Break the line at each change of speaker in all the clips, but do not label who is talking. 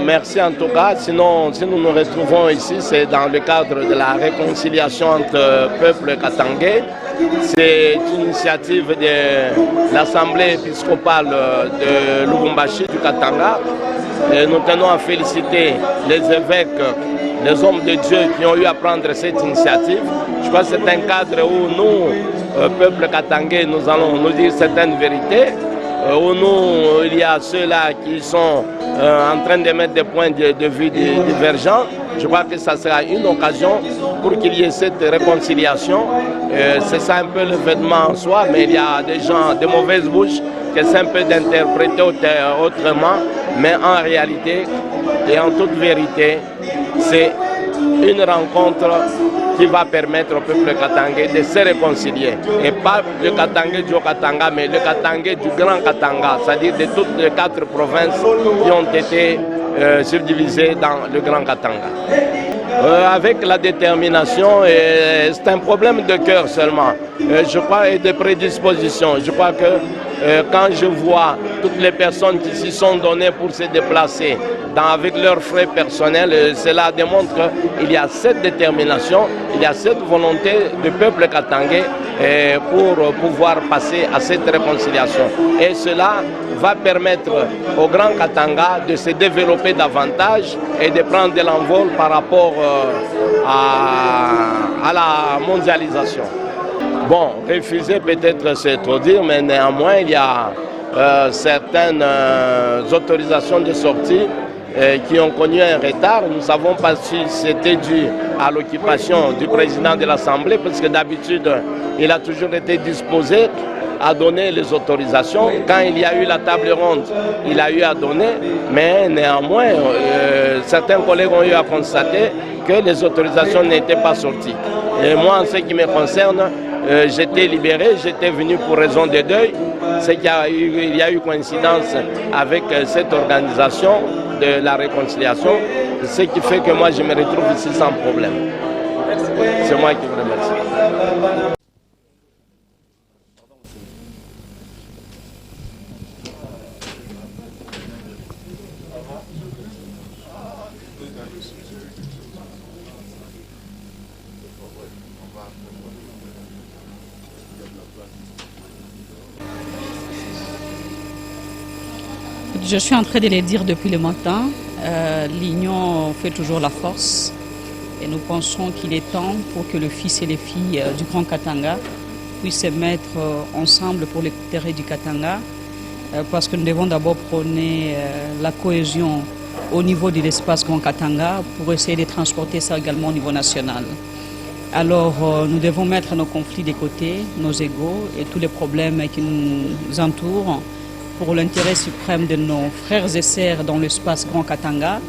Merci en tout cas. Sinon, si nous nous retrouvons ici, c'est dans le cadre de la réconciliation entre peuples katangais. C'est une initiative de l'Assemblée épiscopale de Lubumbashi du Katanga. Et nous tenons à féliciter les évêques, les hommes de Dieu qui ont eu à prendre cette initiative. Je crois que c'est un cadre où nous, peuple katangais, nous allons nous dire certaines vérités. Où nous, il y a ceux-là qui sont en train de mettre des points de vue divergents. Je crois que ça sera une occasion pour qu'il y ait cette réconciliation. C'est ça un peu l'événement en soi, mais il y a des gens, de mauvaises bouches, qui essaient un peu d'interpréter autrement. Mais en réalité, et en toute vérité, c'est une rencontre qui va permettre au peuple katangais de se réconcilier. Et pas le katangais du Haut-Katanga, mais le katangais du Grand Katanga, c'est-à-dire de toutes les 4 provinces qui ont été subdivisées dans le Grand Katanga. Avec la détermination, c'est un problème de cœur seulement, je crois, et de prédisposition. Je crois que quand je vois toutes les personnes qui s'y sont données pour se déplacer avec leurs frais personnels, cela démontre qu'il y a cette détermination, il y a cette volonté du peuple katangais pour pouvoir passer à cette réconciliation. Et cela va permettre au Grand Katanga de se développer davantage et de prendre de l'envol par rapport à la mondialisation. Bon, refuser peut-être c'est trop dire, mais néanmoins il y a certaines autorisations de sortie qui ont connu un retard. Nous ne savons pas si c'était dû à l'occupation du président de l'Assemblée, parce que d'habitude il a toujours été disposé à donner les autorisations. Quand il y a eu la table ronde, il a eu à donner, mais néanmoins, certains collègues ont eu à constater que les autorisations n'étaient pas sorties. Et moi, en ce qui me concerne, j'étais libéré, j'étais venu pour raison de deuil. C'est qu'il y a eu coïncidence avec cette organisation de la réconciliation, ce qui fait que moi je me retrouve ici sans problème. C'est moi qui vous remercie.
Je suis en train de le dire depuis le matin, l'union fait toujours la force et nous pensons qu'il est temps pour que le fils et les filles du Grand Katanga puissent se mettre ensemble pour l'intérêt du Katanga, parce que nous devons d'abord prôner la cohésion au niveau de l'espace Grand Katanga pour essayer de transporter ça également au niveau national. Alors nous devons mettre nos conflits de côté, nos égos et tous les problèmes qui nous entourent pour l'intérêt suprême de nos frères et sœurs dans l'espace Grand Katanga.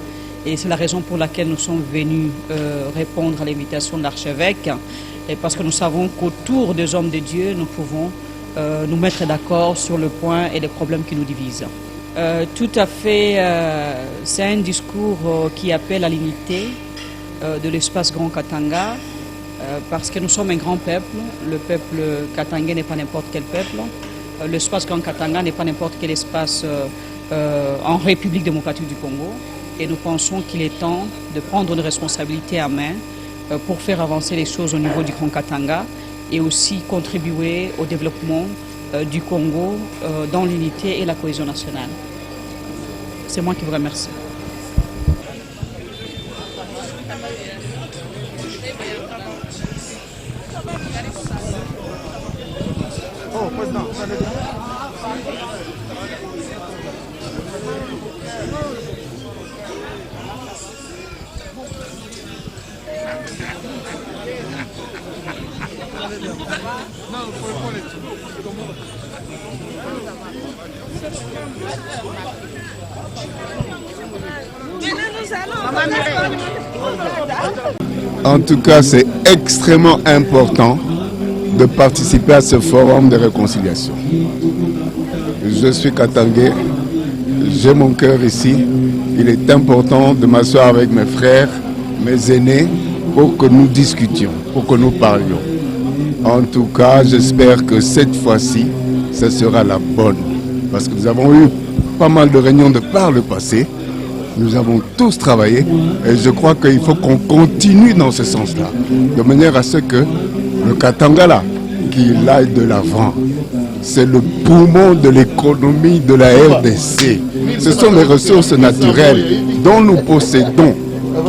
Et c'est la raison pour laquelle nous sommes venus répondre à l'invitation de l'archevêque, parce que nous savons qu'autour des hommes de Dieu, nous pouvons nous mettre d'accord sur le point et les problèmes qui nous divisent. Tout à fait, c'est un discours qui appelle à l'unité de l'espace Grand Katanga, parce que nous sommes un grand peuple. Le peuple katangais n'est pas n'importe quel peuple. L'espace Grand Katanga n'est pas n'importe quel espace en République démocratique du Congo. Et nous pensons qu'il est temps de prendre une responsabilité à main pour faire avancer les choses au niveau du Grand Katanga et aussi contribuer au développement du Congo dans l'unité et la cohésion nationale. C'est moi qui vous remercie.
En tout cas, c'est extrêmement important de participer à ce forum de réconciliation. Je suis katangais, j'ai mon cœur ici. Il est important de m'asseoir avec mes frères, mes aînés, pour que nous discutions, pour que nous parlions. En tout cas, j'espère que cette fois-ci, ce sera la bonne. parce que nous avons eu pas mal de réunions de par le passé. Nous avons tous travaillé et je crois qu'il faut qu'on continue dans ce sens-là, de manière à ce que le Katanga là, qu'il aille de l'avant. C'est le poumon de l'économie de la RDC. Ce sont les ressources naturelles dont nous possédons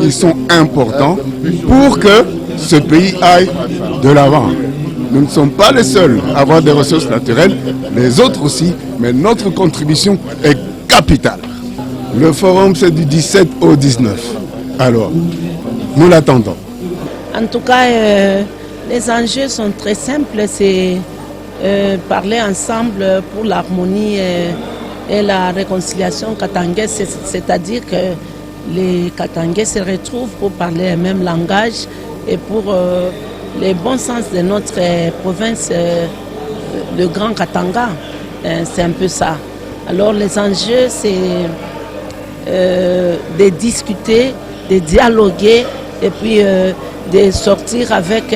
qui sont importants pour que ce pays aille de l'avant. Nous ne sommes pas les seuls à avoir des ressources naturelles, les autres aussi, mais notre contribution est capitale. Le forum, c'est du 17 au 19. Alors, nous l'attendons.
En tout cas, les enjeux sont très simples. C'est parler ensemble pour l'harmonie et la réconciliation katangaise. C'est-à-dire que les Katangais se retrouvent pour parler le même langage et pour le bon sens de notre province, le Grand Katanga. C'est un peu ça. Alors, les enjeux, c'est de discuter, de dialoguer et puis de sortir avec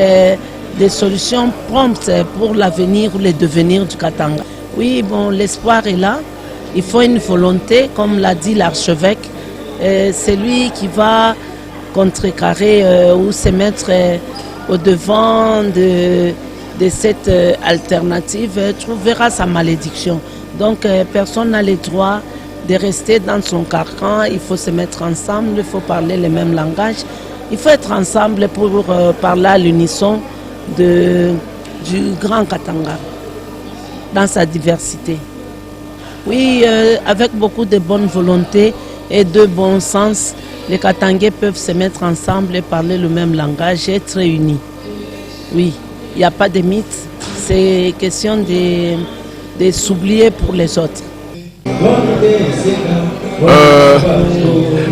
des solutions promptes pour l'avenir ou le devenir du Katanga. Oui, bon, l'espoir est là. Il faut une volonté, comme l'a dit l'archevêque. C'est lui qui va contrecarrer ou se mettre au devant de cette alternative, trouvera sa malédiction. Donc personne n'a le droit de rester dans son carcan. Il faut se mettre ensemble, il faut parler le même langage. Il faut être ensemble pour parler à l'unisson du Grand Katanga, dans sa diversité. Oui, avec beaucoup de bonne volonté et de bon sens, les Katangais peuvent se mettre ensemble et parler le même langage et être unis. Oui, il n'y a pas de mythe, c'est question de s'oublier pour les autres.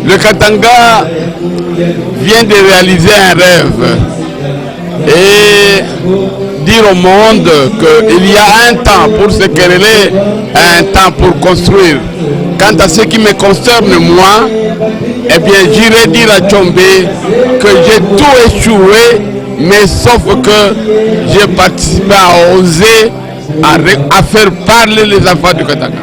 Le Katanga vient de réaliser un rêve et dire au monde qu'il y a un temps pour se quereller, un temps pour construire. Quant à ce qui me concerne moi, eh bien j'irai dire à Tchombé que j'ai tout échoué, mais sauf que j'ai participé à oser, à faire parler les enfants du Katanga.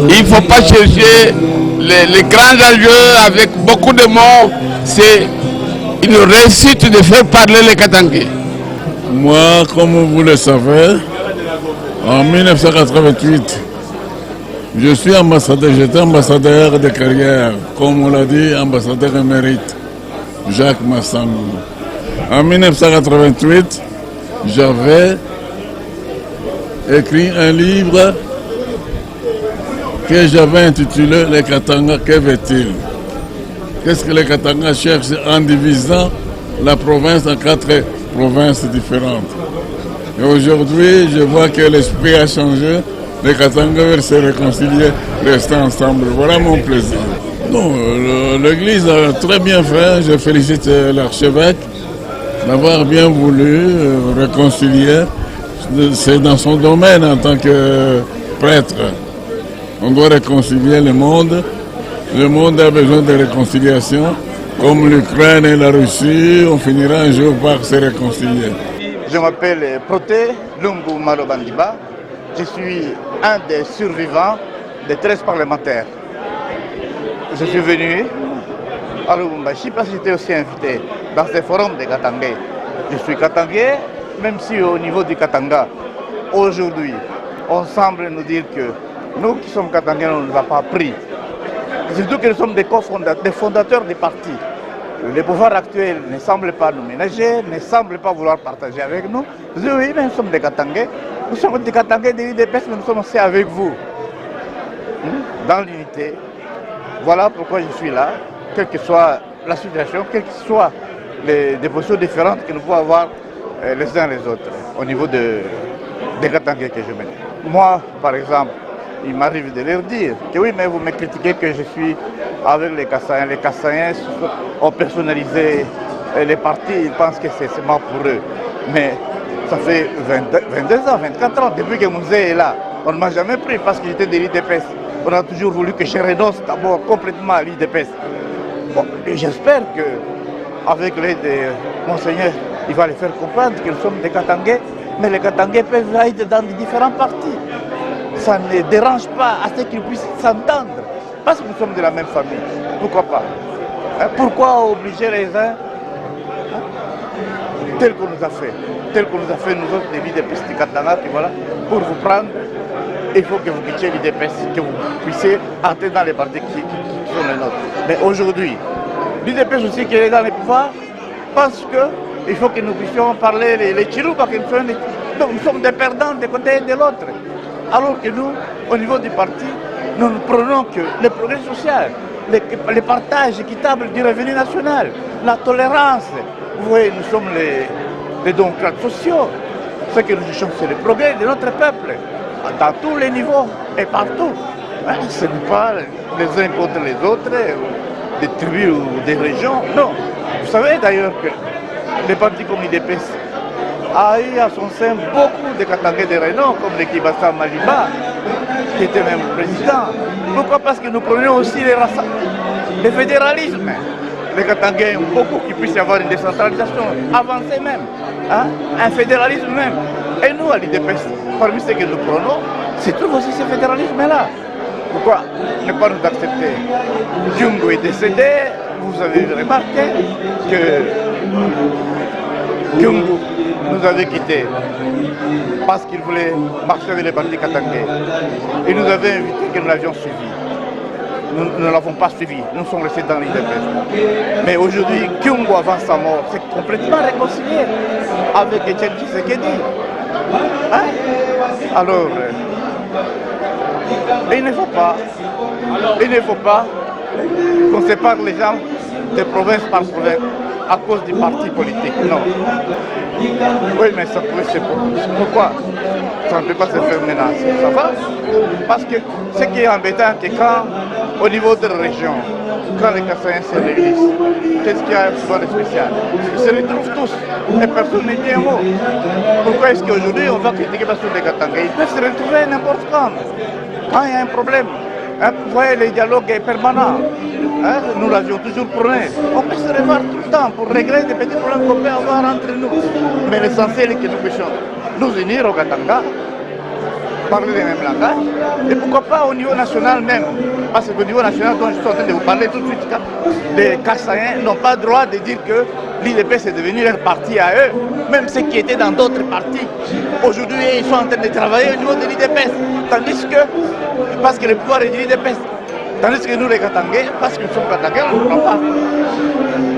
Il ne faut pas chercher les grands enjeux avec beaucoup de mots. C'est une réussite de faire parler les Katangais.
Moi, comme vous le savez, en 1988, je suis ambassadeur, j'étais ambassadeur de carrière, comme on l'a dit, ambassadeur émérite, Jacques Massangou. En 1988, j'avais écrit un livre que j'avais intitulé « Les Katanga, que veut-il » Qu'est-ce que les Katanga cherchent en divisant la province en 4 provinces différentes. Et aujourd'hui, je vois que l'esprit a changé. Les Katanga veulent se réconcilier, rester ensemble. Voilà mon plaisir. L'église a très bien fait. Je félicite l'archevêque d'avoir bien voulu réconcilier. C'est dans son domaine en tant que prêtre. On doit réconcilier le monde. Le monde a besoin de réconciliation. Comme l'Ukraine et la Russie, on finira un jour par se réconcilier.
Je m'appelle Proté Lungu Malobandiba. Je suis un des survivants des 13 parlementaires. Je suis venu à Lubumbashi parce que j'étais aussi invité dans ce forum des Katangais. Je suis Katangais, même si au niveau du Katanga, aujourd'hui, on semble nous dire que nous qui sommes Katangais, on ne nous a pas pris. Surtout que nous sommes des fondateurs des partis. Le pouvoir actuel ne semble pas nous ménager, ne semble pas vouloir partager avec nous. Je dis oui, mais nous sommes des Katangais. Nous sommes des Katangais de l'IDPS, mais nous sommes aussi avec vous. Dans l'unité. Voilà pourquoi je suis là, quelle que soit la situation, quelles que soient les positions différentes que nous pouvons avoir les uns les autres au niveau des Katangais que je mène. Moi, par exemple, il m'arrive de leur dire que oui, mais vous me critiquez que je suis avec les Kassaïens. Les Kassaïens ont personnalisé les partis, ils pensent que c'est seulement pour eux. Mais ça fait 22 ans, 24 ans, depuis que Mouzé est là, on ne m'a jamais pris parce que j'étais de l'IDPS. On a toujours voulu que je renonce d'abord complètement à l'IDPS. Bon, et j'espère qu'avec l'aide de Monseigneur, il va les faire comprendre que nous sommes des Katangais Mais les Katangais peuvent être dans différents partis. Ça ne dérange pas à ce qu'ils puissent s'entendre. Parce que nous sommes de la même famille. Pourquoi pas? Pourquoi obliger les uns tel qu'on nous a fait nous autres des l'IDPS du Katanga, puis voilà, pour vous prendre, il faut que vous quittiez l'IDPS, que vous puissiez entrer dans les partis qui sont les nôtres. Mais aujourd'hui, l'IDPS aussi qui est dans les pouvoirs pense qu'il faut que nous puissions parler les Chilous, parce que nous sommes des perdants des côtés et de l'autre. Alors que nous, au niveau du parti, nous ne prenons que le progrès social, les partages équitables du revenu national, la tolérance. Vous voyez, nous sommes les démocrates sociaux. Ce que nous cherchons, c'est le progrès de notre peuple, dans tous les niveaux et partout. Ce n'est pas les uns contre les autres, des tribus ou des régions. Non. Vous savez d'ailleurs que les partis comme l'IDPS a eu à son sein beaucoup de Katangais de renom, comme le Kibasa Maliba, qui était même président. Pourquoi? Parce que nous prenions aussi le fédéralisme. Les Katangais aiment beaucoup qu'il puisse y avoir une décentralisation avancée même, un fédéralisme même. Et nous, à l'IDPS, parmi ce que nous prenons, se trouve aussi ce fédéralisme-là. Pourquoi ne pas nous accepter? Kyungu est décédé, vous avez remarqué que Kyungu nous avait quittés parce qu'il voulait marcher avec les partis katangais. Il nous avait invité que nous l'avions suivi. Nous ne l'avons pas suivi, nous sommes restés dans l'IDPS. Mais aujourd'hui, Kyungu, avant sa mort, s'est complètement réconcilié avec Etienne Tshisekedi. Alors, il ne faut pas qu'on sépare les gens de province par province à cause du parti politique. Non. Oui, mais ça pourrait se faire. Pourquoi ça ne peut pas se faire maintenant? Ça va? Parce que ce qui est embêtant, c'est quand, au niveau de la région, quand les Kassaïens se réunissent, qu'est-ce qu'il y a souvent de spécial? Ils se retrouvent tous et personne ne dit un mot. Pourquoi est-ce qu'aujourd'hui on va critiquer parce que les Katangais? Ils peuvent se retrouver n'importe quand il y a un problème. Vous voyez, le dialogue est permanent. Nous l'avions toujours prôné. On peut se revoir tout le temps pour régler des petits problèmes qu'on peut avoir entre nous. Mais l'essentiel est que nous puissions nous unir au Katanga, parler les mêmes langages, et pourquoi pas au niveau national même. Parce qu'au niveau national, dont je suis en train de vous parler tout de suite, les Kassaïens n'ont pas le droit de dire que l'IDPS est devenu leur parti à eux, même ceux qui étaient dans d'autres partis. Aujourd'hui, ils sont en train de travailler au niveau de l'IDPS, tandis que, parce que le pouvoir est de l'IDPS, tandis que nous les Katangais, parce que nous sommes Katangais, on ne comprend pas.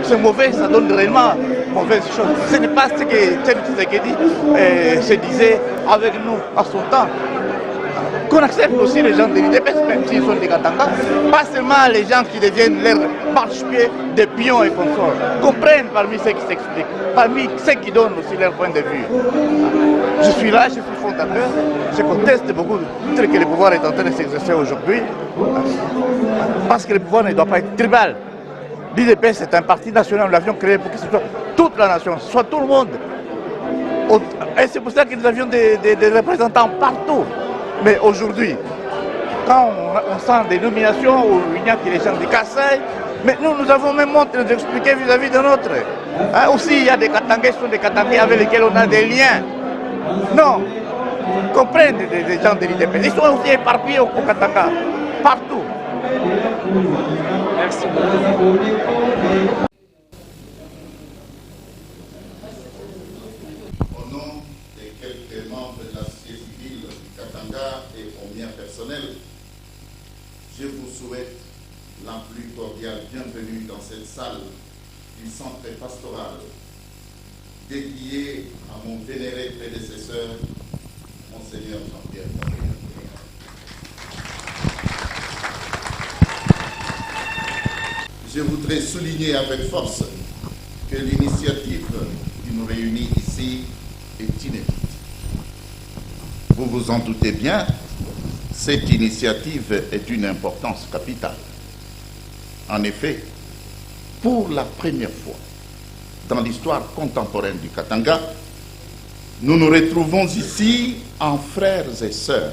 C'est mauvais, ça donne réellement mauvaise chose. Ce n'est pas ce que Etienne Tshisekedi se disait avec nous à son temps. Qu'on accepte aussi les gens de l'IDPS, même s'ils sont des Katanga, pas seulement les gens qui deviennent leurs marche-pieds, des pions et consorts. Comprennent parmi ceux qui s'expliquent, parmi ceux qui donnent aussi leur point de vue. Je suis là, je suis fondateur, je conteste beaucoup ce que le pouvoir est en train de s'exercer aujourd'hui, parce que le pouvoir ne doit pas être tribal. L'IDPS est un parti national, nous l'avions créé pour que ce soit toute la nation, ce soit tout le monde. Et c'est pour ça que nous avions des représentants partout. Mais aujourd'hui, quand on sent des nominations où il n'y a que les gens de Kassai, mais nous avons même honte de nous expliquer vis-à-vis de notre. Aussi, il y a des Katangais, ce sont des Katangais avec lesquels on a des liens. Non, comprennent des gens de l'IDPS. Ils sont aussi éparpillés au Katanga, partout. Merci beaucoup.
Je vous souhaite la plus cordiale bienvenue dans cette salle du centre pastoral dédié à mon vénéré prédécesseur, Monseigneur Jean-Pierre Gabriel. Je voudrais souligner avec force que l'initiative qui nous réunit ici est inédite. Vous vous en doutez bien, cette initiative est d'une importance capitale. En effet, pour la première fois dans l'histoire contemporaine du Katanga, nous nous retrouvons ici en frères et sœurs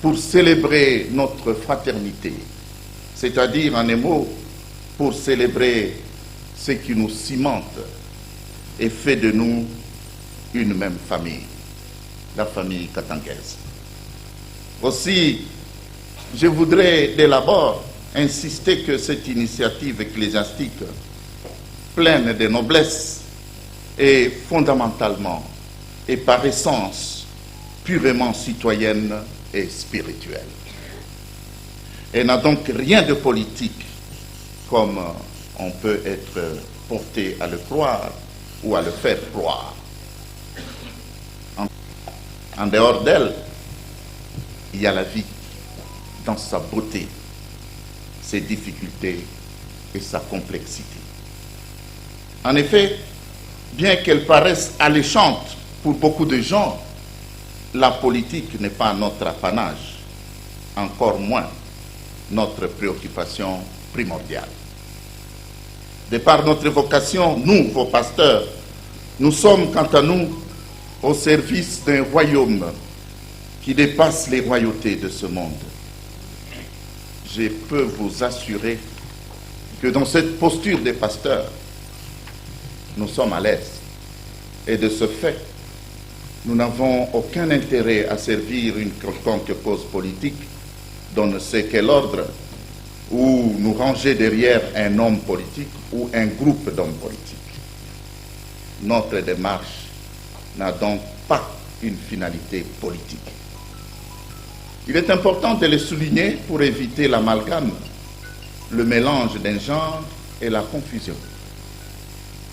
pour célébrer notre fraternité, c'est-à-dire en un mot, pour célébrer ce qui nous cimente et fait de nous une même famille. la famille katangaise. Aussi, je voudrais dès l'abord insister que cette initiative ecclésiastique, pleine de noblesse, est fondamentalement et par essence purement citoyenne et spirituelle. Elle n'a donc rien de politique, comme on peut être porté à le croire ou à le faire croire. En dehors d'elle, il y a la vie dans sa beauté, ses difficultés et sa complexité. En effet, bien qu'elle paraisse alléchante pour beaucoup de gens, la politique n'est pas notre apanage, encore moins notre préoccupation primordiale. De par notre vocation, nous, vos pasteurs, nous sommes quant à nous au service d'un royaume qui dépasse les royautés de ce monde. Je peux vous assurer que dans cette posture des pasteurs, nous sommes à l'aise. Et de ce fait, nous n'avons aucun intérêt à servir une quelconque cause politique dont ne sait quel ordre, ou nous ranger derrière un homme politique ou un groupe d'hommes politiques. Notre démarche n'a donc pas une finalité politique. Il est important de le souligner pour éviter l'amalgame, le mélange d'un genre et la confusion.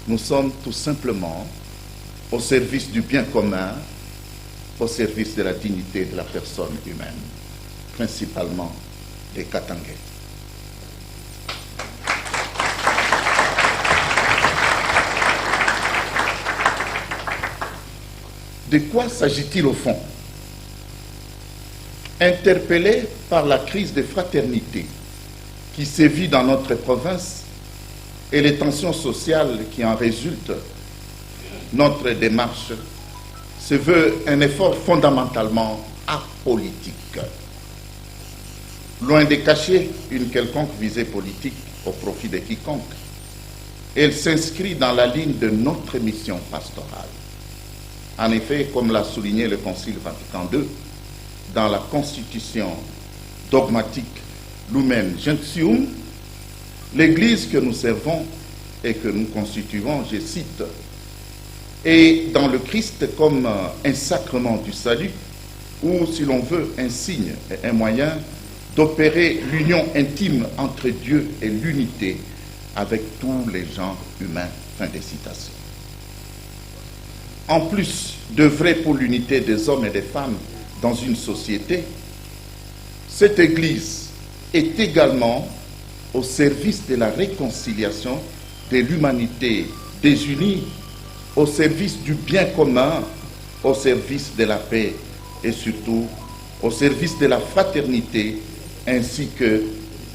Nous sommes tout simplement au service du bien commun, au service de la dignité de la personne humaine, principalement des Katangais. De quoi s'agit-il au fond? Interpellé par la crise de fraternité qui sévit dans notre province et les tensions sociales qui en résultent, notre démarche se veut un effort fondamentalement apolitique. Loin de cacher une quelconque visée politique au profit de quiconque, elle s'inscrit dans la ligne de notre mission pastorale. En effet, comme l'a souligné le Concile Vatican II, dans la constitution dogmatique Lumen Gentium, l'Église que nous servons et que nous constituons, je cite, est dans le Christ comme un sacrement du salut, ou, si l'on veut, un signe et un moyen d'opérer l'union intime entre Dieu et l'unité avec tous les genres humains. Fin de citation. En plus d'œuvrer pour l'unité des hommes et des femmes dans une société, cette Église est également au service de la réconciliation de l'humanité désunie, au service du bien commun, au service de la paix et surtout au service de la fraternité ainsi que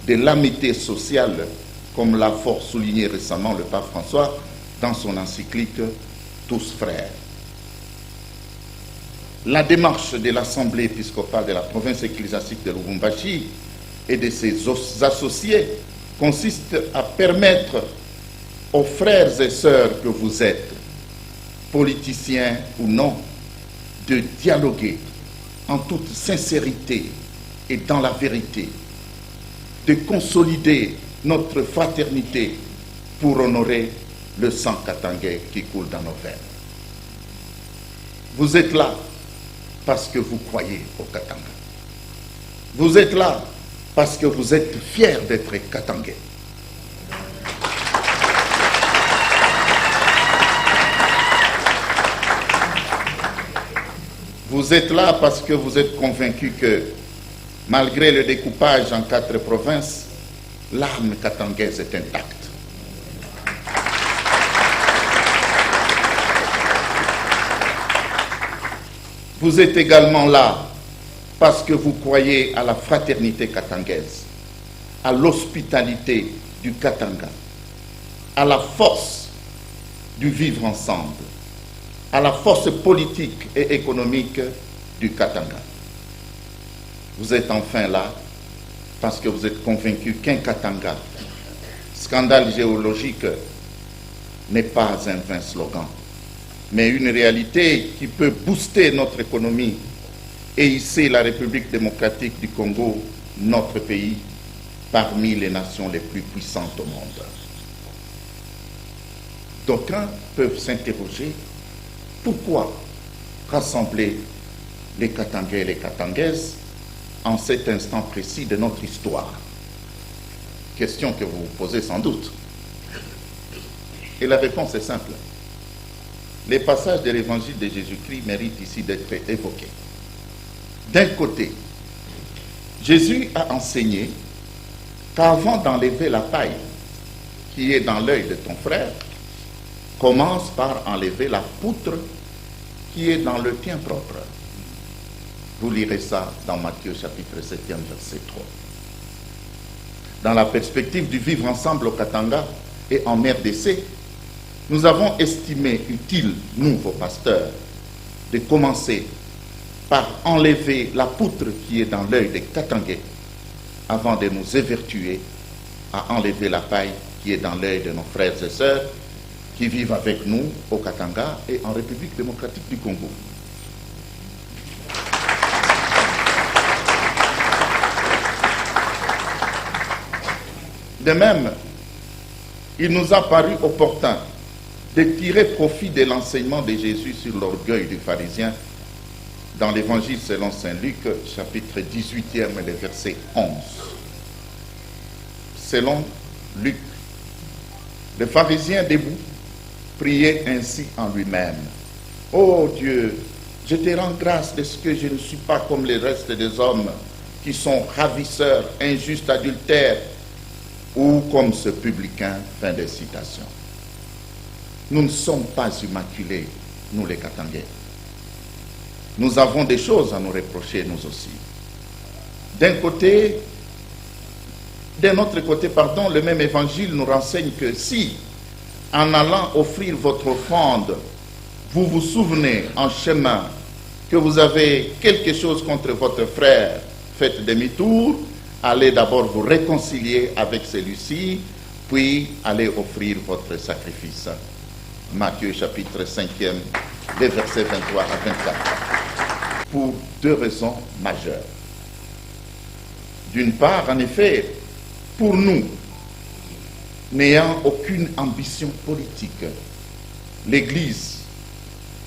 de l'amitié sociale, comme l'a fort souligné récemment le pape François dans son encyclique « Tous frères ». La démarche de l'Assemblée épiscopale de la province ecclésiastique de Lubumbashi et de ses associés consiste à permettre aux frères et sœurs que vous êtes, politiciens ou non, de dialoguer en toute sincérité et dans la vérité, de consolider notre fraternité pour honorer le sang katangais qui coule dans nos veines. Vous êtes là parce que vous croyez au Katanga. Vous êtes là parce que vous êtes fiers d'être Katangais. Vous êtes là parce que vous êtes convaincus que, malgré le découpage en 4 provinces, l'âme katangaise est intacte. Vous êtes également là parce que vous croyez à la fraternité katangaise, à l'hospitalité du Katanga, à la force du vivre ensemble, à la force politique et économique du Katanga. Vous êtes enfin là parce que vous êtes convaincus qu'un Katanga, scandale géologique, n'est pas un vain slogan, mais une réalité qui peut booster notre économie et hisser la République démocratique du Congo, notre pays, parmi les nations les plus puissantes au monde. D'aucuns peuvent s'interroger pourquoi rassembler les Katangais et les Katangaises en cet instant précis de notre histoire. Question que vous vous posez sans doute. Et la réponse est simple. Les passages de l'évangile de Jésus-Christ méritent ici d'être évoqués. D'un côté, Jésus a enseigné qu'avant d'enlever la paille qui est dans l'œil de ton frère, commence par enlever la poutre qui est dans le tien propre. Vous lirez ça dans Matthieu chapitre 7, verset 3. Dans la perspective du vivre ensemble au Katanga et en RDC, nous avons estimé utile, nous, vos pasteurs, de commencer par enlever la poutre qui est dans l'œil des Katangais avant de nous évertuer à enlever la paille qui est dans l'œil de nos frères et sœurs qui vivent avec nous au Katanga et en République démocratique du Congo. De même, il nous a paru opportun de tirer profit de l'enseignement de Jésus sur l'orgueil du pharisien dans l'évangile selon saint Luc, chapitre 18e, le verset 11. Selon Luc, le pharisien debout priait ainsi en lui-même. « Ô Dieu, je te rends grâce de ce que je ne suis pas comme les restes des hommes qui sont ravisseurs, injustes, adultères, ou comme ce publicain. » Fin de citation. Nous ne sommes pas immaculés, nous les Katangais. Nous avons des choses à nous reprocher, nous aussi. D'un autre côté, le même évangile nous renseigne que si, en allant offrir votre offrande, vous vous souvenez en chemin que vous avez quelque chose contre votre frère, faites demi-tour, allez d'abord vous réconcilier avec celui-ci, puis allez offrir votre sacrifice. Matthieu chapitre 5e, les versets 23 à 24. Pour deux raisons majeures. D'une part, en effet, pour nous, n'ayant aucune ambition politique, l'Église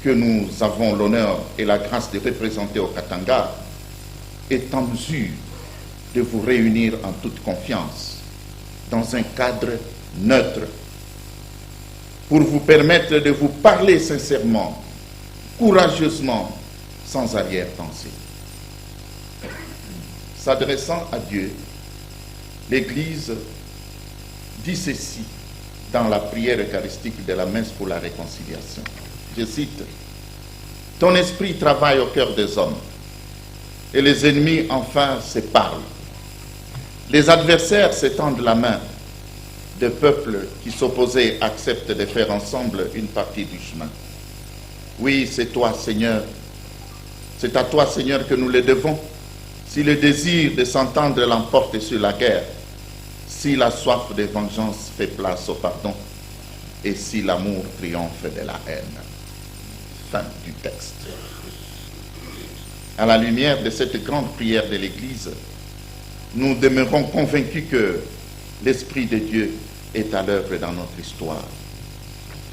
que nous avons l'honneur et la grâce de représenter au Katanga est en mesure de vous réunir en toute confiance dans un cadre neutre pour vous permettre de vous parler sincèrement, courageusement, sans arrière-pensée. S'adressant à Dieu, l'Église dit ceci dans la prière eucharistique de la messe pour la réconciliation. Je cite, « Ton esprit travaille au cœur des hommes, et les ennemis enfin se parlent. Les adversaires s'étendent la main, des peuples qui s'opposaient acceptent de faire ensemble une partie du chemin. Oui, c'est toi, Seigneur. C'est à toi, Seigneur, que nous le devons. Si le désir de s'entendre l'emporte sur la guerre, si la soif de vengeance fait place au pardon, et si l'amour triomphe de la haine. » Fin du texte. À la lumière de cette grande prière de l'Église, nous demeurons convaincus que l'Esprit de Dieu est à l'œuvre dans notre histoire.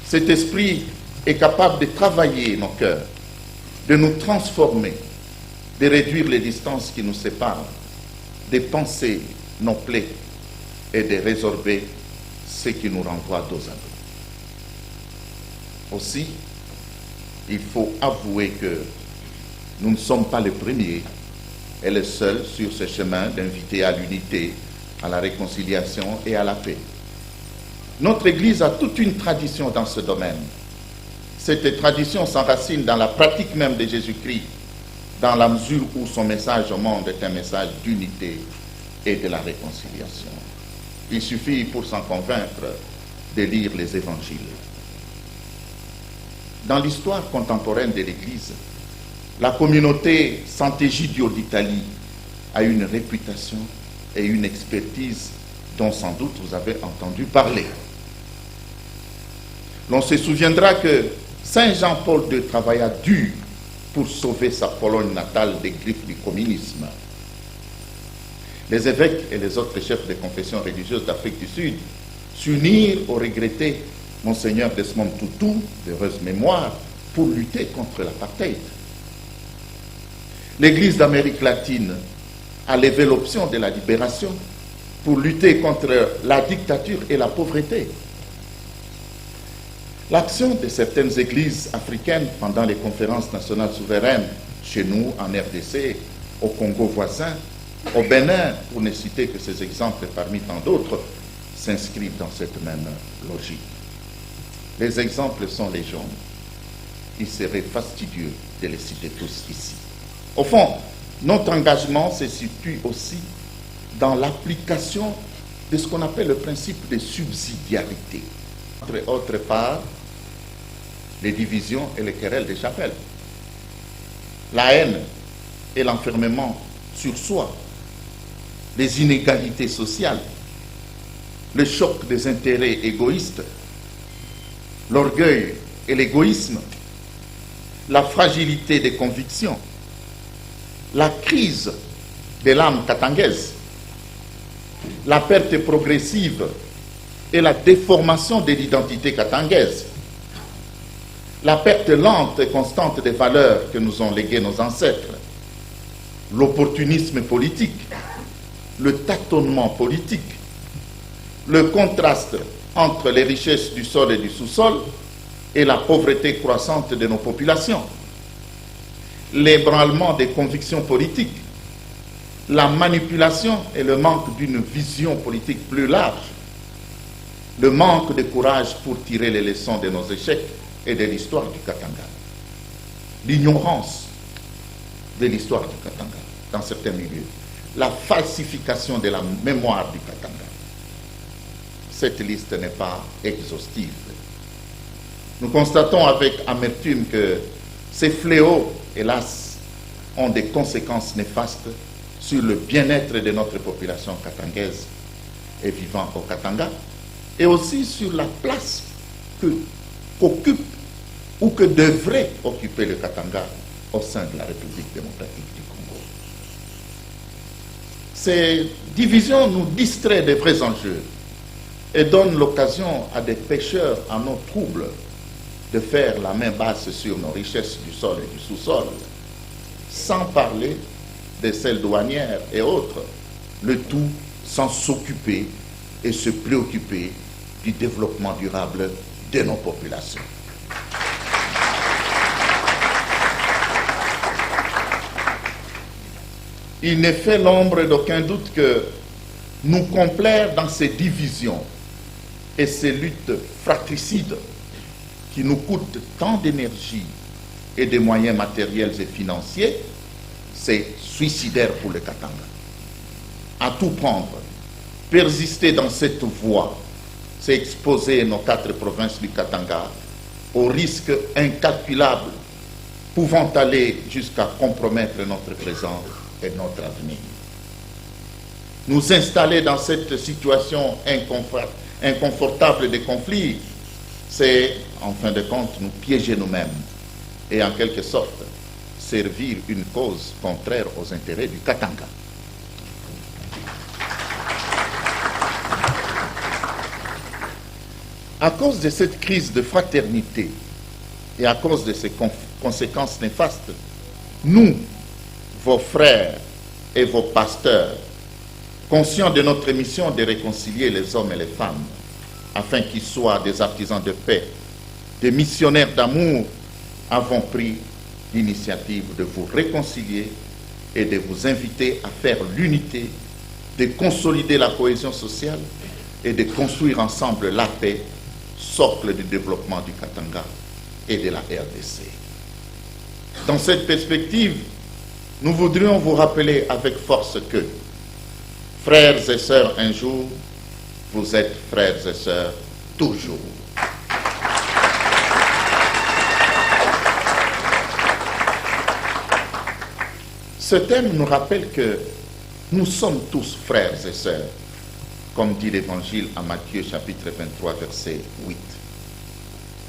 Cet Esprit est capable de travailler nos cœurs, de nous transformer, de réduire les distances qui nous séparent, de penser nos plaies et de résorber ce qui nous renvoie dos à dos. Aussi, il faut avouer que nous ne sommes pas les premiers et les seuls sur ce chemin d'inviter à l'unité, à la réconciliation et à la paix. Notre Église a toute une tradition dans ce domaine. Cette tradition s'enracine dans la pratique même de Jésus-Christ, dans la mesure où son message au monde est un message d'unité et de la réconciliation. Il suffit pour s'en convaincre de lire les évangiles. Dans l'histoire contemporaine de l'Église, la communauté Sant'Egidio d'Italie a une réputation et une expertise dont sans doute vous avez entendu parler. L'on se souviendra que Saint Jean-Paul II travailla dur pour sauver sa Pologne natale des griffes du communisme. Les évêques et les autres chefs de confessions religieuses d'Afrique du Sud s'unirent au regretté Monseigneur Desmond Tutu, d'heureuse mémoire, pour lutter contre l'apartheid. L'Église d'Amérique latine a levé l'option de la libération pour lutter contre la dictature et la pauvreté. L'action de certaines églises africaines pendant les conférences nationales souveraines, chez nous, en RDC, au Congo voisin, au Bénin, pour ne citer que ces exemples parmi tant d'autres, s'inscrivent dans cette même logique. Les exemples sont légion. Il serait fastidieux de les citer tous ici. Au fond, notre engagement se situe aussi dans l'application de ce qu'on appelle le principe de subsidiarité. Entre autres part, les divisions et les querelles des chapelles. La haine et l'enfermement sur soi, les inégalités sociales, le choc des intérêts égoïstes, l'orgueil et l'égoïsme, la fragilité des convictions, la crise de l'âme katangaise, la perte progressive et la déformation de l'identité katangaise, la perte lente et constante des valeurs que nous ont léguées nos ancêtres, l'opportunisme politique, le tâtonnement politique, le contraste entre les richesses du sol et du sous-sol et la pauvreté croissante de nos populations, l'ébranlement des convictions politiques, la manipulation et le manque d'une vision politique plus large, le manque de courage pour tirer les leçons de nos échecs et de l'histoire du Katanga, l'ignorance de l'histoire du Katanga dans certains milieux, la falsification de la mémoire du Katanga. Cette liste n'est pas exhaustive. Nous constatons avec amertume que ces fléaux, hélas, ont des conséquences néfastes sur le bien-être de notre population katangaise et vivant au Katanga, et aussi sur la place qu'occupe ou que devrait occuper le Katanga au sein de la République démocratique du Congo. Ces divisions nous distraient des vrais enjeux et donnent l'occasion à des pêcheurs en eau trouble de faire la main basse sur nos richesses du sol et du sous-sol, sans parler des celles douanières et autres, le tout sans s'occuper et se préoccuper du développement durable de nos populations. Il ne fait l'ombre d'aucun doute que nous complaire dans ces divisions et ces luttes fratricides qui nous coûtent tant d'énergie et de moyens matériels et financiers, c'est suicidaire pour le Katanga. À tout prendre, persister dans cette voie, c'est exposer nos 4 provinces du Katanga aux risques incalculables pouvant aller jusqu'à compromettre notre présent et notre avenir. Nous installer dans cette situation inconfortable de conflit, c'est, en fin de compte, nous piéger nous-mêmes et en quelque sorte servir une cause contraire aux intérêts du Katanga. À cause de cette crise de fraternité et à cause de ses conséquences néfastes, nous, vos frères et vos pasteurs, conscients de notre mission de réconcilier les hommes et les femmes, afin qu'ils soient des artisans de paix, des missionnaires d'amour, avons pris l'initiative de vous réconcilier et de vous inviter à faire l'unité, de consolider la cohésion sociale et de construire ensemble la paix, socle du développement du Katanga et de la RDC. Dans cette perspective, nous voudrions vous rappeler avec force que, frères et sœurs un jour, vous êtes frères et sœurs toujours. Ce thème nous rappelle que nous sommes tous frères et sœurs, comme dit l'Évangile à Matthieu chapitre 23, verset 8.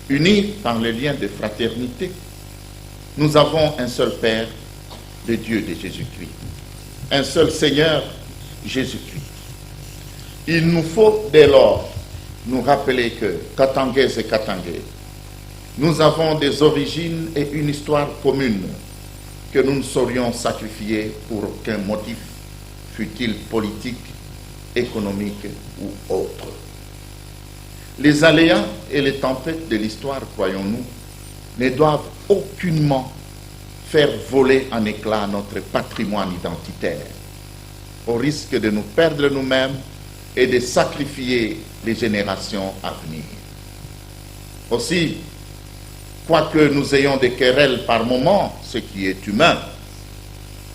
unis par les liens de fraternité. Nous avons un seul Père, le Dieu de Jésus-Christ, un seul Seigneur, Jésus-Christ. Il nous faut dès lors nous rappeler que Katangais et Katangais, nous avons des origines et une histoire commune que nous ne saurions sacrifier pour aucun motif, fût-il politique, économique ou autre. Les aléas et les tempêtes de l'histoire, croyons-nous, ne doivent aucunement faire voler en éclats notre patrimoine identitaire, au risque de nous perdre nous-mêmes et de sacrifier les générations à venir. Aussi, quoique nous ayons des querelles par moments, ce qui est humain,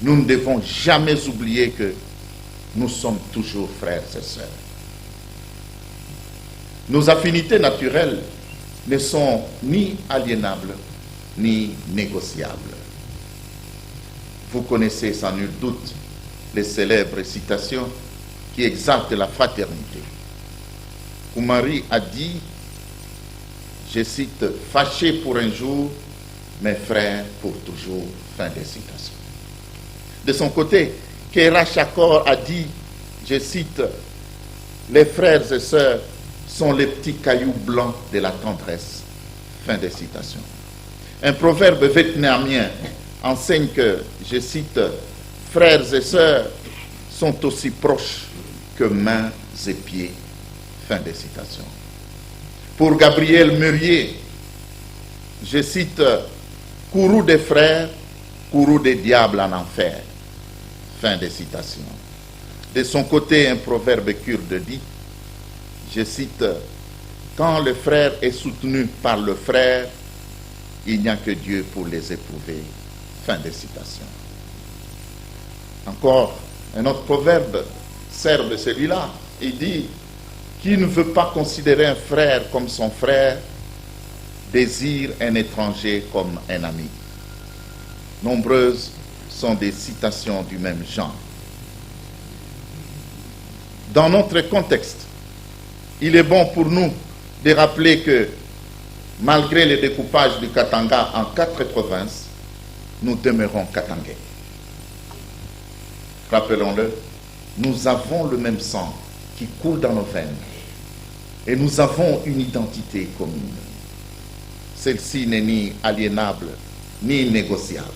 nous ne devons jamais oublier que nous sommes toujours frères et sœurs. Nos affinités naturelles ne sont ni aliénables ni négociables. Vous connaissez sans nul doute les célèbres citations qui exaltent la fraternité. Kumari a dit, je cite, « Fâché pour un jour, mais frères pour toujours ». Fin des citations. De son côté, Kera Chakor a dit, je cite, « Les frères et sœurs sont les petits cailloux blancs de la tendresse ». Fin des citations. Un proverbe vietnamien enseigne que, je cite, « Frères et sœurs sont aussi proches que mains et pieds ». Fin des citations. Pour Gabriel Murier, je cite, « Courroux des frères, courroux des diables en enfer ». Fin des citations. De son côté, un proverbe kurde dit, je cite, « Quand le frère est soutenu par le frère, il n'y a que Dieu pour les éprouver. » Fin des citations. Encore un autre proverbe serbe, celui-là, il dit, « Qui ne veut pas considérer un frère comme son frère, désire un étranger comme un ami. » Nombreuses sont des citations du même genre. Dans notre contexte, il est bon pour nous de rappeler que, malgré le découpage du Katanga en 4 provinces, nous demeurons katangais. Rappelons-le, nous avons le même sang qui coule dans nos veines et nous avons une identité commune. Celle-ci n'est ni aliénable ni négociable.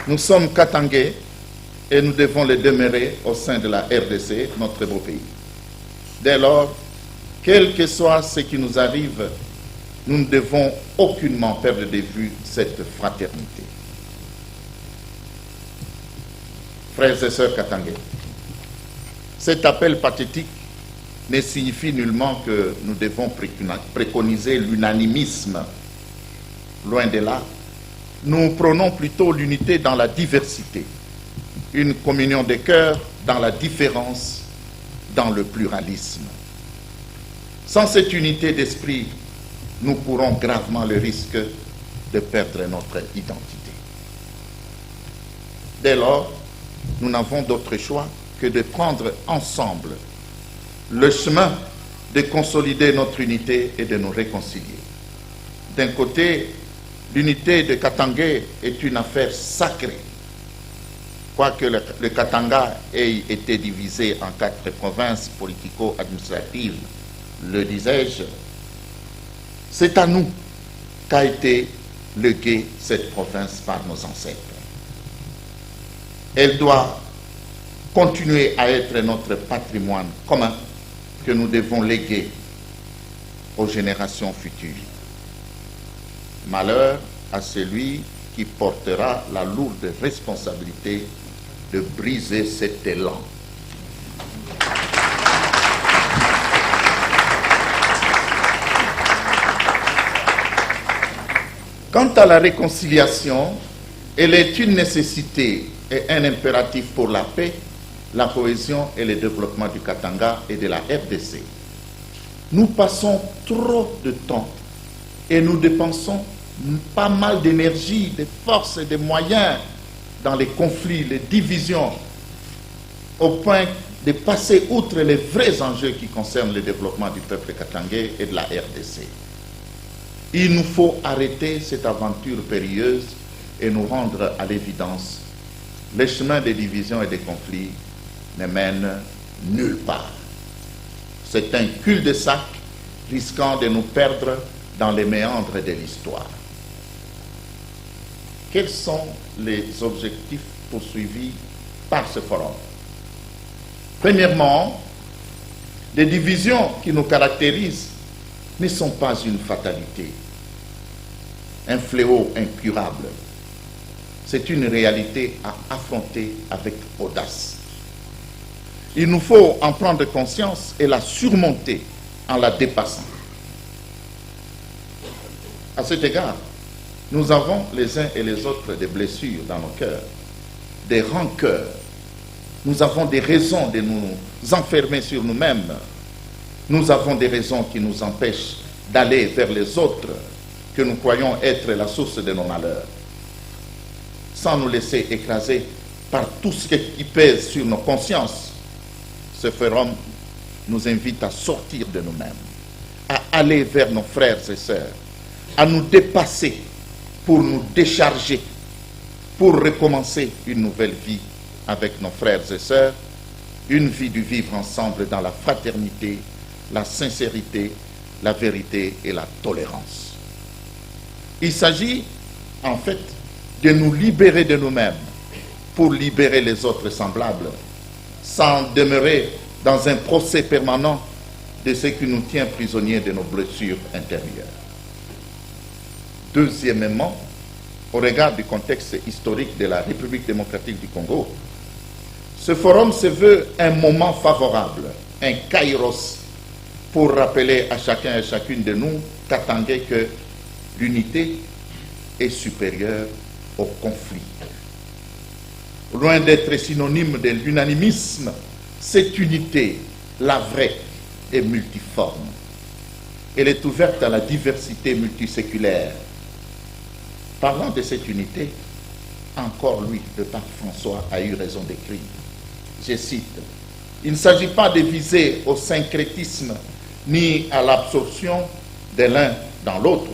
Nous sommes katangais et nous devons le demeurer au sein de la RDC, notre beau pays. Dès lors, quel que soit ce qui nous arrive, nous ne devons aucunement perdre de vue cette fraternité. Frères et sœurs katangais, cet appel pathétique ne signifie nullement que nous devons préconiser l'unanimisme. Loin de là, nous prônons plutôt l'unité dans la diversité, une communion des cœurs dans la différence, dans le pluralisme. Sans cette unité d'esprit, nous courons gravement le risque de perdre notre identité. Dès lors, nous n'avons d'autre choix que de prendre ensemble le chemin de consolider notre unité et de nous réconcilier. D'un côté, l'unité de Katangais est une affaire sacrée. Quoique le Katanga ait été divisé en 4 provinces politico-administratives, le disais-je, c'est à nous qu'a été léguée cette province par nos ancêtres. Elle doit continuer à être notre patrimoine commun que nous devons léguer aux générations futures. Malheur à celui qui portera la lourde responsabilité de briser cet élan. Quant à la réconciliation, elle est une nécessité et un impératif pour la paix, la cohésion et le développement du Katanga et de la RDC. Nous passons trop de temps et nous dépensons pas mal d'énergie, de forces et de moyens dans les conflits, les divisions, au point de passer outre les vrais enjeux qui concernent le développement du peuple katangais et de la RDC. Il nous faut arrêter cette aventure périlleuse et nous rendre à l'évidence. Les chemins des divisions et des conflits ne mènent nulle part. C'est un cul-de-sac risquant de nous perdre dans les méandres de l'histoire. Quels sont les objectifs poursuivis par ce forum? Premièrement, les divisions qui nous caractérisent ne sont pas une fatalité, un fléau incurable. C'est une réalité à affronter avec audace. Il nous faut en prendre conscience et la surmonter en la dépassant. À cet égard, nous avons les uns et les autres des blessures dans nos cœurs, des rancœurs. Nous avons des raisons de nous enfermer sur nous-mêmes. Nous avons des raisons qui nous empêchent d'aller vers les autres que nous croyons être la source de nos malheurs. Sans nous laisser écraser par tout ce qui pèse sur nos consciences, ce forum nous invite à sortir de nous-mêmes, à aller vers nos frères et sœurs, à nous dépasser pour nous décharger, pour recommencer une nouvelle vie avec nos frères et sœurs, une vie du vivre ensemble dans la fraternité, la sincérité, la vérité et la tolérance. Il s'agit en fait de nous libérer de nous-mêmes pour libérer les autres semblables, sans demeurer dans un procès permanent de ce qui nous tient prisonniers de nos blessures intérieures. Deuxièmement, au regard du contexte historique de la République démocratique du Congo, ce forum se veut un moment favorable, un kairos, pour rappeler à chacun et chacune de nous, Katangais, que l'unité est supérieure au conflit. Loin d'être synonyme de l'unanimisme, cette unité, la vraie, est multiforme. Elle est ouverte à la diversité multiséculaire. Parlant de cette unité, encore lui, le pape François a eu raison d'écrire. Je cite, « Il ne s'agit pas de viser au syncrétisme ni à l'absorption de l'un dans l'autre,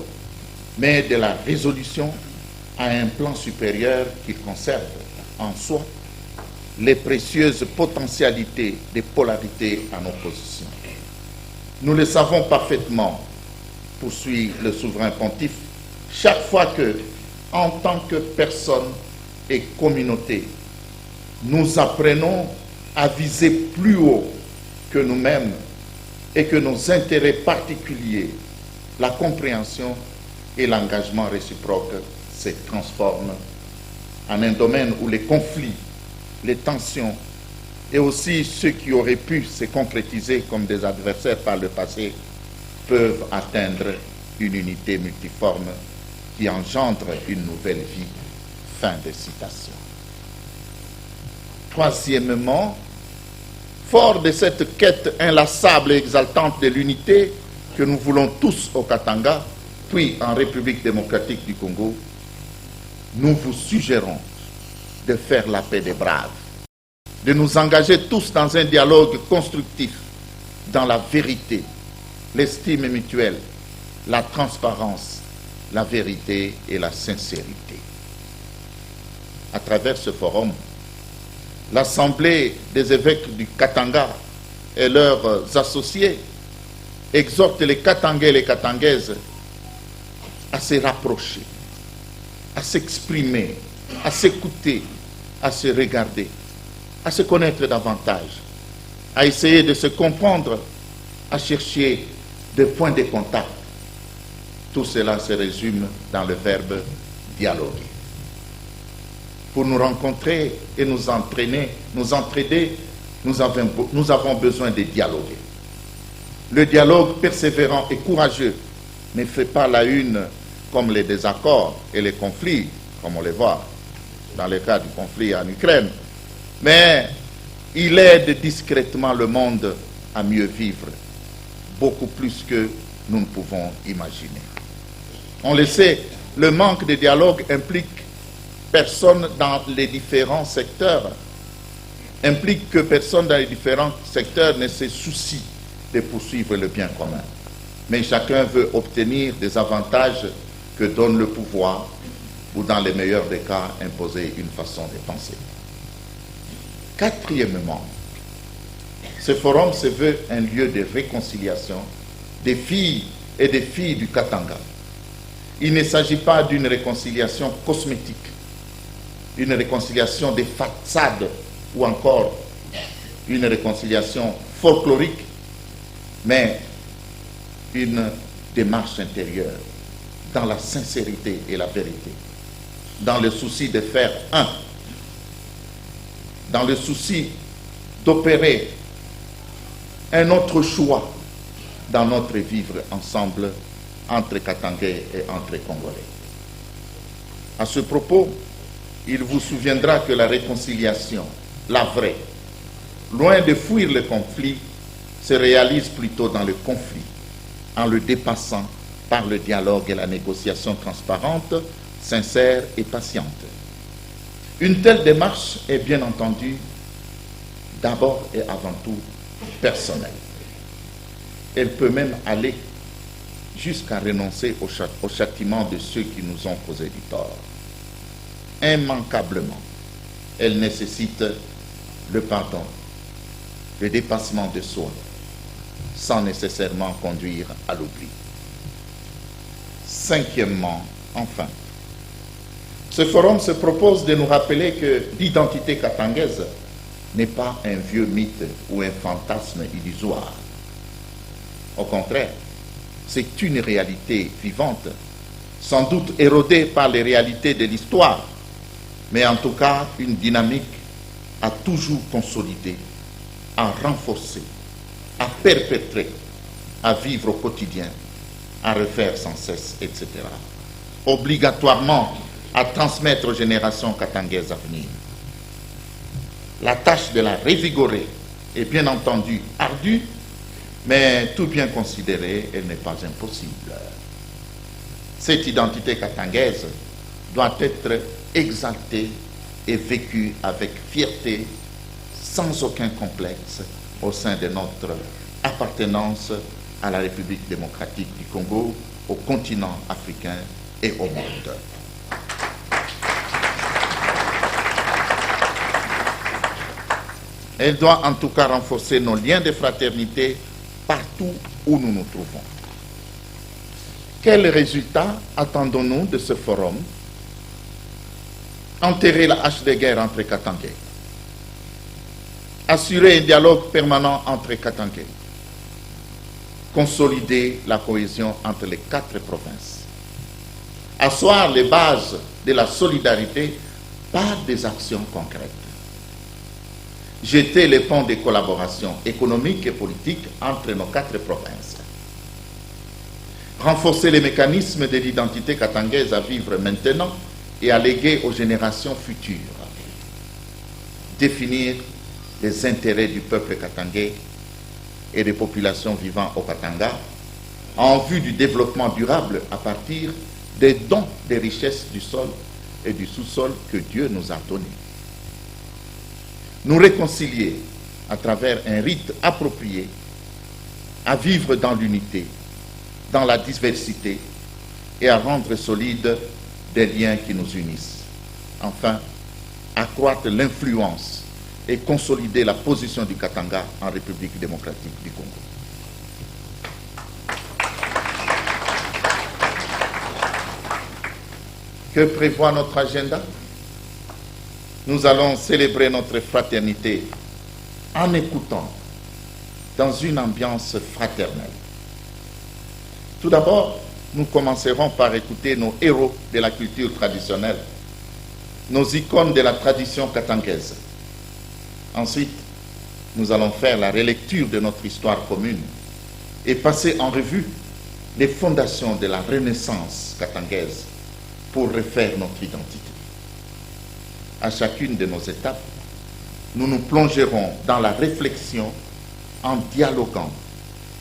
mais de la résolution à un plan supérieur qui conserve en soi les précieuses potentialités des polarités en opposition. Nous le savons parfaitement, poursuit le souverain pontife, chaque fois que, en tant que personne et communauté, nous apprenons à viser plus haut que nous-mêmes et que nos intérêts particuliers, la compréhension et l'engagement réciproque se transforment en un domaine où les conflits, les tensions et aussi ceux qui auraient pu se concrétiser comme des adversaires par le passé peuvent atteindre une unité multiforme qui engendre une nouvelle vie. Fin de citation. Troisièmement, fort de cette quête inlassable et exaltante de l'unité que nous voulons tous au Katanga, puis en République démocratique du Congo, nous vous suggérons de faire la paix des braves, de nous engager tous dans un dialogue constructif, dans la vérité, l'estime mutuelle, la transparence, la vérité et la sincérité. À travers ce forum, l'Assemblée des évêques du Katanga et leurs associés exhortent les Katangais et les Katangaises à se rapprocher, à s'exprimer, à s'écouter, à se regarder, à se connaître davantage, à essayer de se comprendre, à chercher des points de contact. Tout cela se résume dans le verbe dialoguer. Pour nous rencontrer et nous entraîner, nous entraider, nous avons besoin de dialoguer. Le dialogue persévérant et courageux ne fait pas la une comme les désaccords et les conflits, comme on les voit dans le cas du conflit en Ukraine, mais il aide discrètement le monde à mieux vivre, beaucoup plus que nous ne pouvons imaginer. On le sait, le manque de dialogue implique personne dans les différents secteurs implique que personne dans les différents secteurs ne se soucie de poursuivre le bien commun. Mais chacun veut obtenir des avantages que donne le pouvoir ou, dans les meilleurs des cas, imposer une façon de penser. Quatrièmement, ce forum se veut un lieu de réconciliation des filles et des filles du Katanga. Il ne s'agit pas d'une réconciliation cosmétique, une réconciliation des façades ou encore une réconciliation folklorique, mais une démarche intérieure dans la sincérité et la vérité, dans le souci de faire un, dans le souci d'opérer un autre choix dans notre vivre ensemble entre Katangais et entre Congolais. À ce propos, il vous souviendra que la réconciliation, la vraie, loin de fuir le conflit, se réalise plutôt dans le conflit, en le dépassant par le dialogue et la négociation transparente, sincère et patiente. Une telle démarche est bien entendu d'abord et avant tout personnelle. Elle peut même aller jusqu'à renoncer au châtiment de ceux qui nous ont causé du tort. Immanquablement, elle nécessite le pardon, le dépassement de soi, sans nécessairement conduire à l'oubli. Cinquièmement, enfin, ce forum se propose de nous rappeler que l'identité katangaise n'est pas un vieux mythe ou un fantasme illusoire. Au contraire, c'est une réalité vivante, sans doute érodée par les réalités de l'histoire, mais en tout cas une dynamique à toujours consolider, à renforcer, à perpétrer, à vivre au quotidien, à refaire sans cesse, etc. Obligatoirement à transmettre aux générations katangaises à venir. La tâche de la revigorer est bien entendu ardue, mais tout bien considéré, elle n'est pas impossible. Cette identité katangaise doit être exaltée et vécue avec fierté, sans aucun complexe, au sein de notre appartenance à la République démocratique du Congo, au continent africain et au monde. Elle doit en tout cas renforcer nos liens de fraternité partout où nous nous trouvons. Quels résultats attendons-nous de ce forum? Enterrer la hache de guerre entre Katangais, assurer un dialogue permanent entre Katangais, consolider la cohésion entre les 4 provinces, asseoir les bases de la solidarité par des actions concrètes, jeter les ponts de collaboration économique et politique entre nos 4 provinces, renforcer les mécanismes de l'identité katangaise à vivre maintenant et à léguer aux générations futures, définir les intérêts du peuple katangais et des populations vivant au Katanga en vue du développement durable à partir des dons des richesses du sol et du sous-sol que Dieu nous a donnés. Nous réconcilier à travers un rite approprié à vivre dans l'unité, dans la diversité et à rendre solides des liens qui nous unissent. Enfin, accroître l'influence et consolider la position du Katanga en République démocratique du Congo. Que prévoit notre agenda? Nous allons célébrer notre fraternité en écoutant dans une ambiance fraternelle. Tout d'abord, nous commencerons par écouter nos héros de la culture traditionnelle, nos icônes de la tradition katangaise. Ensuite, nous allons faire la relecture de notre histoire commune et passer en revue les fondations de la renaissance katangaise pour refaire notre identité. À chacune de nos étapes, nous nous plongerons dans la réflexion en dialoguant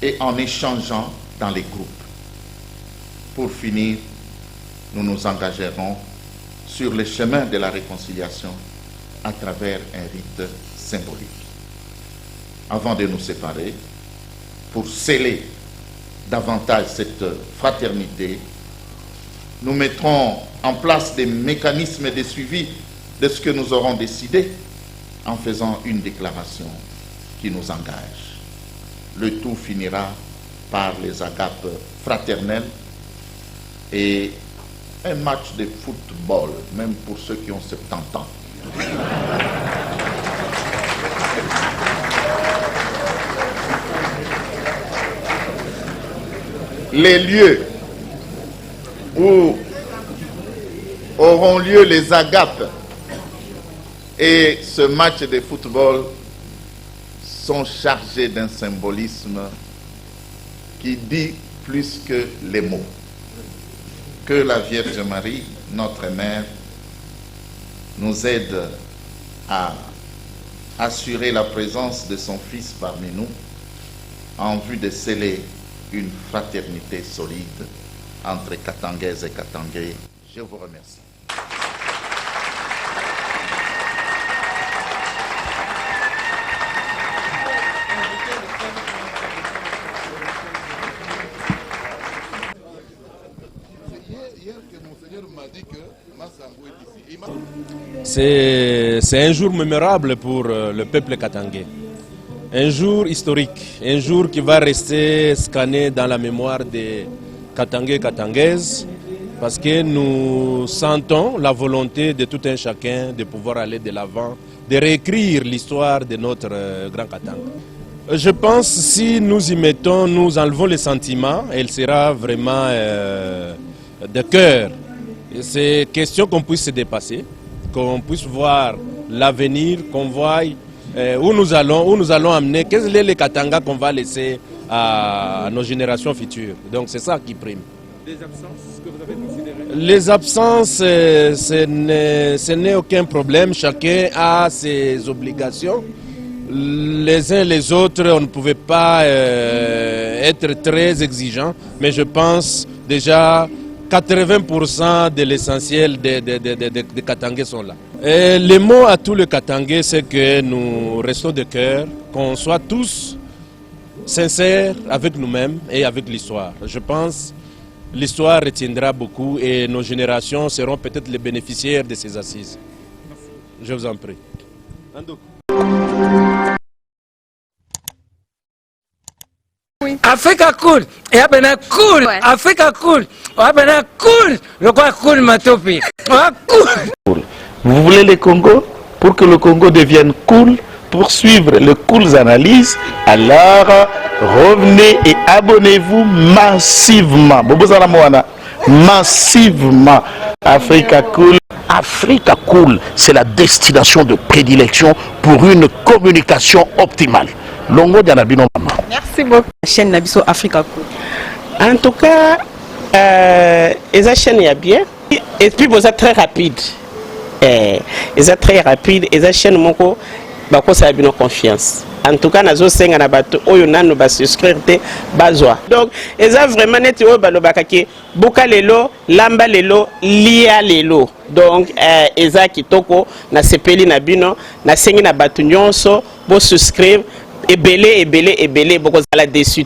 et en échangeant dans les groupes. Pour finir, nous nous engagerons sur le chemin de la réconciliation à travers un rite symbolique. Avant de nous séparer, pour sceller davantage cette fraternité, nous mettrons en place des mécanismes de suivi de ce que nous aurons décidé en faisant une déclaration qui nous engage. Le tout finira par les agapes fraternelles et un match de football, même pour ceux qui ont 70 ans. Les lieux où auront lieu les agapes et ce match de football sont chargés d'un symbolisme qui dit plus que les mots. Que la Vierge Marie, notre Mère, nous aide à assurer la présence de son Fils parmi nous en vue de sceller une fraternité solide entre Katangaises et Katangais. Je vous remercie.
C'est un jour mémorable pour le peuple katangais. Un jour historique, un jour qui va rester scanné dans la mémoire des Katangais et Katangaises, parce que nous sentons la volonté de tout un chacun de pouvoir aller de l'avant, de réécrire l'histoire de notre grand Katanga. Je pense que si nous y mettons, nous enlevons les sentiments, elle sera vraiment de cœur. C'est question qu'on puisse se dépasser, qu'on puisse voir l'avenir, qu'on voie où nous allons amener, quels sont les Katanga qu'on va laisser à nos générations futures. Donc c'est ça qui prime. Les absences que vous avez considérées? Les absences, ce n'est aucun problème. Chacun a ses obligations. Les uns les autres, on ne pouvait pas être très exigeants, mais je pense déjà 80% de l'essentiel des Katangais sont là. Et le mot à tous les Katangais, c'est que nous restons de cœur, qu'on soit tous sincères avec nous-mêmes et avec l'histoire. Je pense que l'histoire retiendra beaucoup et nos générations seront peut-être les bénéficiaires de ces assises. Je vous en prie.
Africa cool, et abena cool, ouais. Africa cool, abena cool, le quoi cool matopi, cool.
Vous voulez le Congo? Pour que le Congo devienne cool, pour suivre les cool analyses, alors revenez et abonnez-vous massivement. Massivement. Africa cool. Africa cool, c'est la destination de prédilection pour une communication optimale. Longo Dianabino Mama.
Merci beaucoup. La chaîne Nabiso Africa Cool.
En tout cas, la chaîne est bien. Et puis, vous êtes très rapide. Ils êtes très rapide. Et la chaîne, moko, bako ça a bien confiance. En tout cas, nazo senga na bato oyo nanu ba souscrire te bazwa. Donc, ils ont vraiment net oyo balobakaki boka lelo, lamba lelo, lia lelo. Donc, ils ont kitoko na sepeli na bino, na sengi na bato nyonso bo souscrire. Et belé, beaucoup à la déçue.